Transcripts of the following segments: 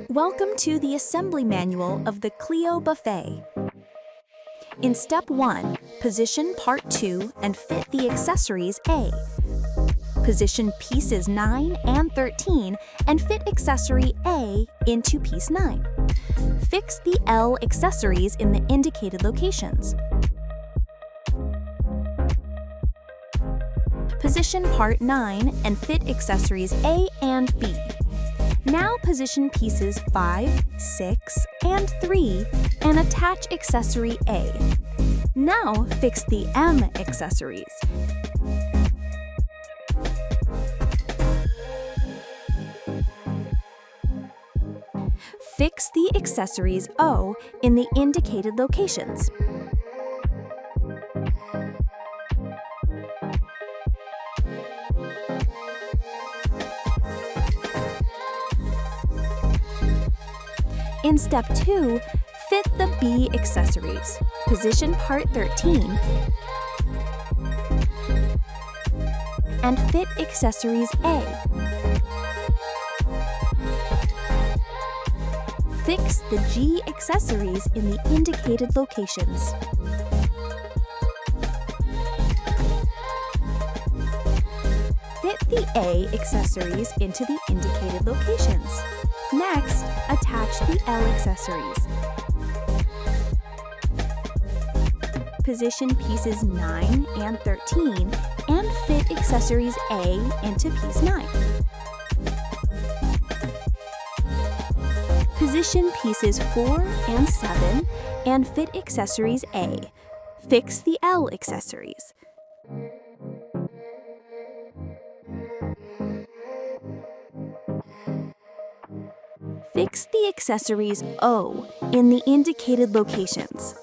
Welcome to the assembly manual of the CLEO buffet. In Step 1, position Part 2 and fit the accessories A. Position pieces 9 and 13 and fit accessory A into piece 9. Fix the L accessories in the indicated locations. Position Part 9 and fit accessories A and B. Now position pieces 5, 6, and 3 and attach accessory A. Now fix the M accessories. Fix the accessories O in the indicated locations. In Step 2, fit the B accessories. Position Part 13 and fit accessories A. Fix the G accessories in the indicated locations. Fit the A accessories into the indicated locations. Next, attach the L accessories. Position pieces 9 and 13 and fit accessories A into piece 9. Position pieces 4 and 7 and fit accessories A. Fix the L accessories. Fix the accessories O in the indicated locations.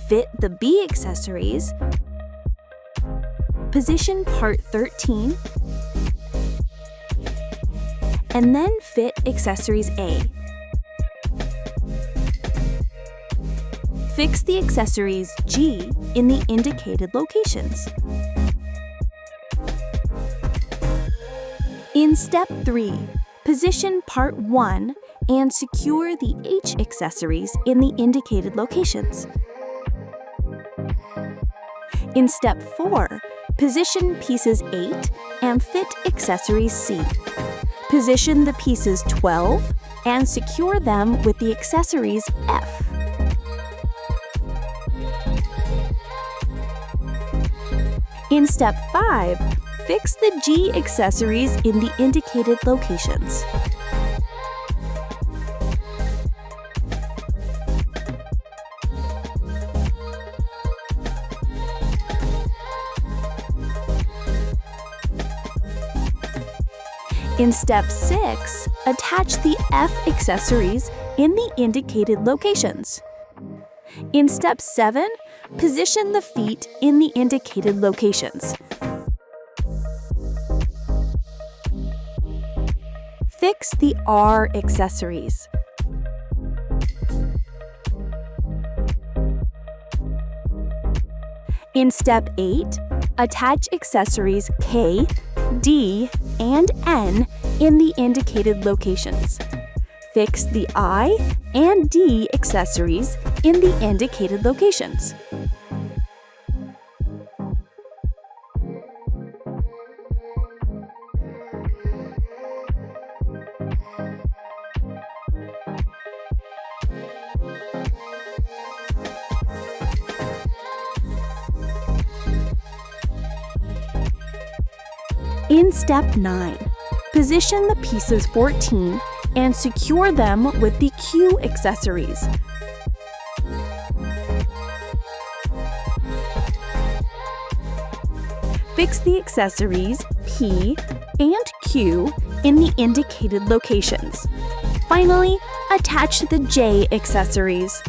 Fit the B accessories. Position Part 13 and then fit accessories A. Fix the accessories G in the indicated locations. In Step 3, position Part 1 and secure the H accessories in the indicated locations. In Step 4, position pieces 8 and fit accessories C. Position the pieces 12 and secure them with the accessories F. In Step 5, fix the G accessories in the indicated locations. In Step 6, attach the F accessories in the indicated locations. In Step 7, position the feet in the indicated locations. Fix the R accessories. In Step 8, attach accessories K, D, and N in the indicated locations. Fix the I and D accessories in the indicated locations. In Step 9, position the pieces 14 and secure them with the Q accessories. Fix the accessories P and Q in the indicated locations. Finally, attach the J accessories.